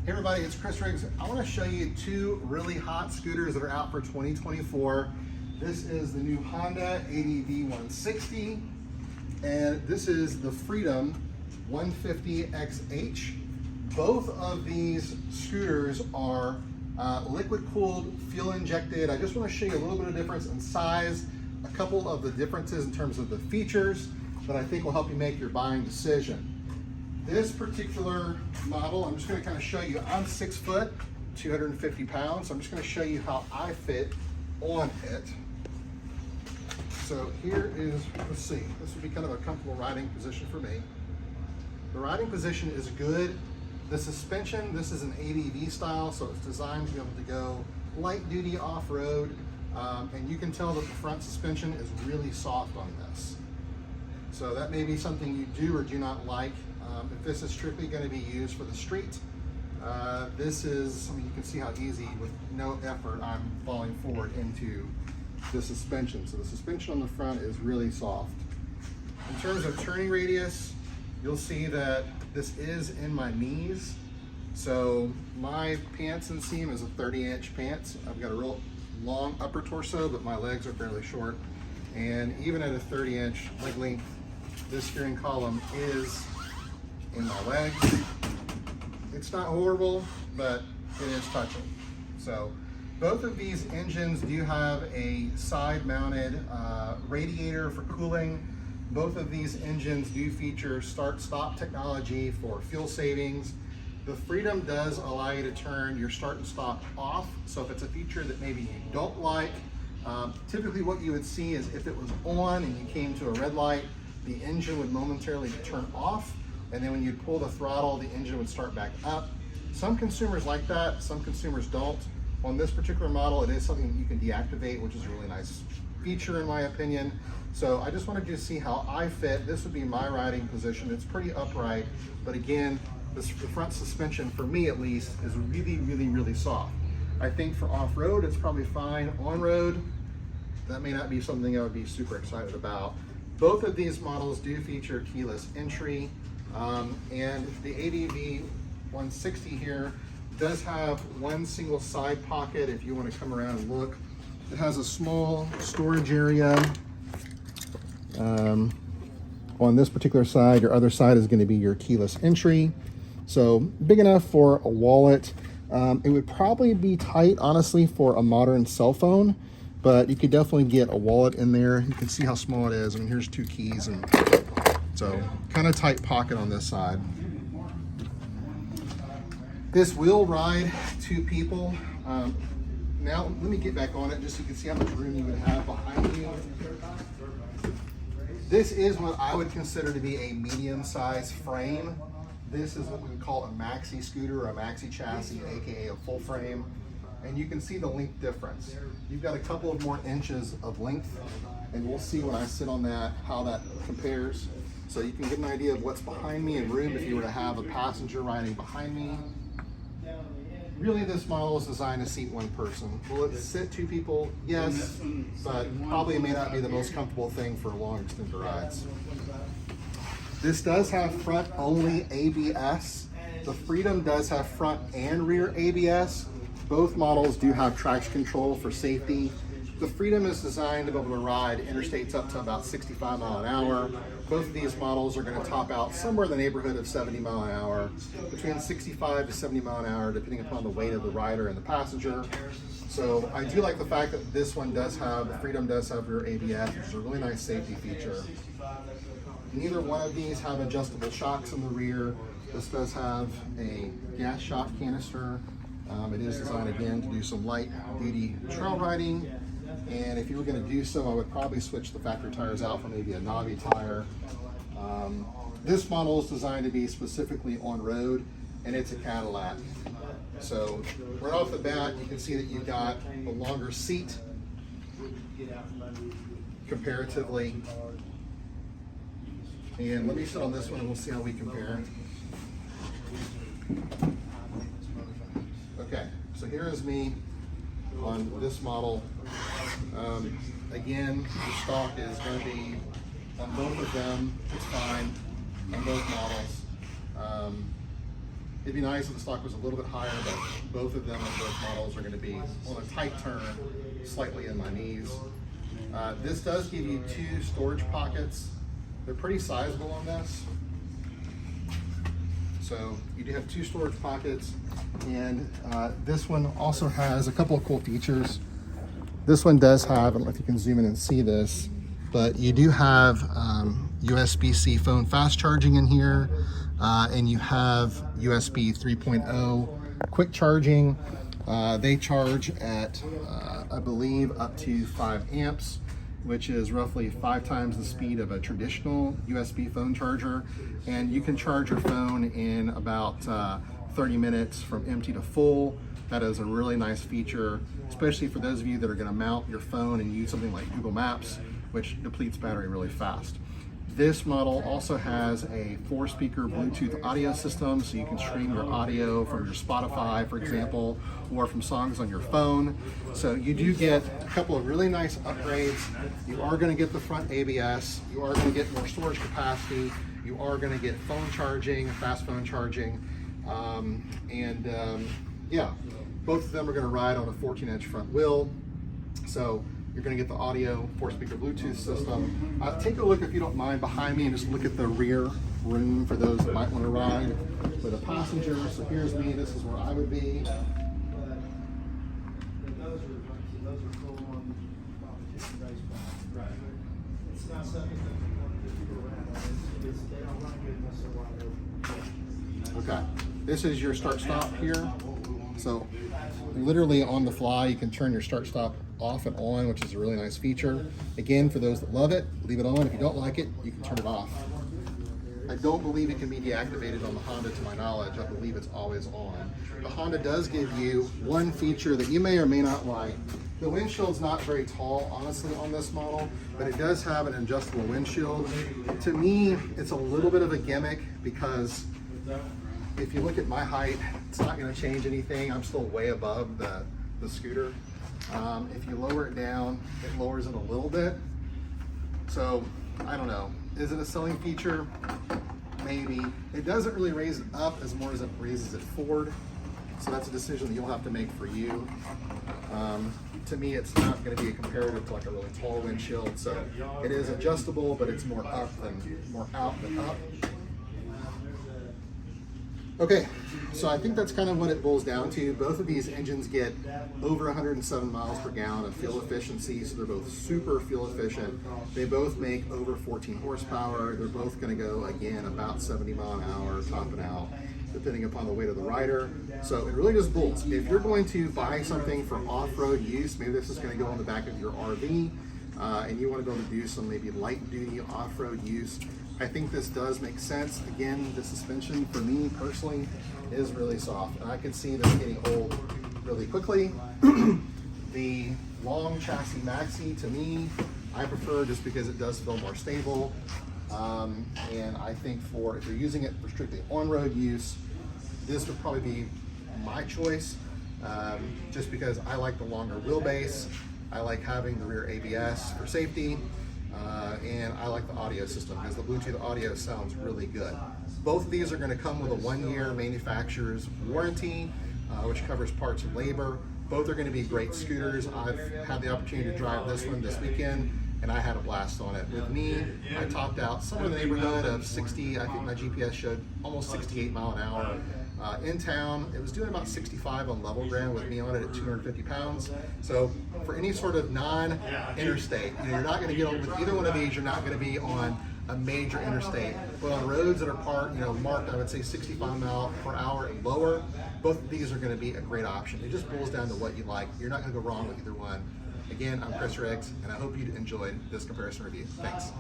Hey everybody, it's Chris Riggs. I want to show you two really hot scooters that are out for 2024. This is the new Honda ADV160, and this is the Freedom 150XH. Both of these scooters are liquid cooled, fuel injected. I just want to show you a little bit of difference in size, a couple of the differences in terms of the features that I think will help you make your buying decision. This particular model, I'm just going to kind of show you, I'm 6 foot, 250 pounds, so I'm just going to show you how I fit on it. So here is, let's see, this would be kind of a comfortable riding position for me. The riding position is good. The suspension, this is an ADV style, so it's designed to be able to go light duty off-road, and you can tell that the front suspension is really soft on this. So that may be something you do or do not like. If this is strictly going to be used for the street, this is, I mean, you can see how easy, with no effort, I'm falling forward into the suspension. So the suspension on the front is really soft. In terms of turning radius, you'll see that this is in my knees. So my pants inseam is a 30-inch pants. I've got a real long upper torso, but my legs are fairly short. And even at a 30-inch leg length, this steering column is in my legs. It's not horrible, but it is touching. So both of these engines do have a side-mounted radiator for cooling. Both of these engines do feature start-stop technology for fuel savings. The Freedom does allow you to turn your start and stop off. So if it's a feature that maybe you don't like, typically what you would see is if it was on and you came to a red light, the engine would momentarily turn off, and then when you pull the throttle, the engine would start back up. Some consumers like that, some consumers don't. On this particular model, it is something that you can deactivate, which is a really nice feature in my opinion. So I just wanted you to see how I fit. This would be my riding position. It's pretty upright, but again, the front suspension, for me at least, is really, really, really soft. I think for off-road, it's probably fine. On-road, that may not be something I would be super excited about. Both of these models do feature keyless entry, and the ADV160 here does have one single side pocket if you want to come around and look. It has a small storage area on this particular side. Your other side is going to be your keyless entry. So big enough for a wallet. It would probably be tight, honestly, for a modern cell phone, but you could definitely get a wallet in there. You can see how small it is. I mean, here's 2 keys, and so kind of tight pocket on this side. This will ride 2 people. Now, let me get back on it just so you can see how much room you would have behind you. This is what I would consider to be a medium-sized frame. This is what we would call a maxi scooter or a maxi chassis, aka a full frame. And you can see the length difference. You've got a couple of more inches of length, and we'll see when I sit on that how that compares. So you can get an idea of what's behind me and room if you were to have a passenger riding behind me. Really, this model is designed to seat 1 person. Will it sit 2 people? Yes, but probably may not be the most comfortable thing for long extended rides. This does have front-only ABS. The Freedom does have front and rear ABS. Both models do have traction control for safety. The Freedom is designed to be able to ride interstates up to about 65 miles an hour. Both of these models are going to top out somewhere in the neighborhood of 70 miles an hour, between 65 to 70 miles an hour, depending upon the weight of the rider and the passenger. So I do like the fact that this one does have, the Freedom does have rear ABS, which is a really nice safety feature. Neither one of these have adjustable shocks in the rear. This does have a gas shock canister. It is designed again to do some light duty trail riding. And if you were going to do so, I would probably switch the factory tires out for maybe a knobby tire. This model is designed to be specifically on road, and it's a Cadillac. So right off the bat, you can see that you've got a longer seat comparatively. And let me sit on this one and we'll see how we compare. Okay, so here is me on this model. Again, the stock is going to be on both of them. It's fine on both models. It'd be nice if the stock was a little bit higher, but both of them, both models, are going to be on a tight turn, slightly in my knees. This does give you 2 storage pockets. They're pretty sizable on this. So you do have 2 storage pockets, and this one also has a couple of cool features. This one does have, I don't know if you can zoom in and see this, but you do have USB-C phone fast charging in here, and you have USB 3.0 quick charging. They charge at, I believe, up to 5 amps, which is roughly 5 times the speed of a traditional USB phone charger. And you can charge your phone in about 30 minutes from empty to full. That is a really nice feature, especially for those of you that are gonna mount your phone and use something like Google Maps, which depletes battery really fast. This model also has a 4-speaker Bluetooth audio system, so you can stream your audio from your Spotify, for example, or from songs on your phone. So you do get a couple of really nice upgrades. You are going to get the front ABS. You are going to get more storage capacity. You are going to get phone charging, fast phone charging. Yeah, both of them are going to ride on a 14-inch front wheel. So you're going to get the audio 4-speaker Bluetooth system. Take a look, if you don't mind, behind me and just look at the rear room for those that might want to ride with a passenger. So here's me, this is where I would be. Okay, this is your start stop here. So literally on the fly, you can turn your start stop off and on, which is a really nice feature. Again, for those that love it, leave it on. If you don't like it, you can turn it off. I don't believe it can be deactivated on the Honda, to my knowledge. I believe it's always on. The Honda does give you one feature that you may or may not like. The windshield's not very tall, honestly, on this model, but it does have an adjustable windshield. To me, it's a little bit of a gimmick because if you look at my height, it's not going to change anything. I'm still way above the scooter. If you lower it down, it lowers it a little bit. So, I don't know. Is it a selling feature? Maybe. It doesn't really raise it up as more as it raises it forward. So that's a decision that you'll have to make for you. To me, it's not going to be a comparative to like a really tall windshield. So it is adjustable, but it's more out than up. Okay, so I think that's kind of what it boils down to. Both of these engines get over 107 miles per gallon of fuel efficiency, so they're both super fuel efficient. They both make over 14 horsepower. They're both going to go, again, about 70 mile an hour, topping out, depending upon the weight of the rider. So it really just bolts. If you're going to buy something for off-road use, maybe this is going to go on the back of your RV, and you want to be able to do some maybe light-duty off-road use, I think this does make sense. Again, the suspension for me personally is really soft, and I can see this getting old really quickly. The long chassis maxi, to me, I prefer just because it does feel more stable. And I think if you're using it for strictly on-road use, this would probably be my choice, just because I like the longer wheelbase. I like having the rear ABS for safety. And I like the audio system because the Bluetooth audio sounds really good. Both of these are going to come with a 1-year manufacturer's warranty, which covers parts and labor. Both are going to be great scooters. I've had the opportunity to drive this one this weekend, and I had a blast on it. With me, I topped out somewhere in the neighborhood of 60, I think my GPS showed almost 68 mile an hour. In town, it was doing about 65 on level ground with me on it at 250 pounds. So for any sort of non-interstate, you're not going to get on with either one of these. You're not going to be on a major interstate. But on roads that are marked, I would say 65 mile per hour and lower, both of these are going to be a great option. It just boils down to what you like. You're not going to go wrong with either one. Again, I'm Chris Riggs, and I hope you enjoyed this comparison review. Thanks.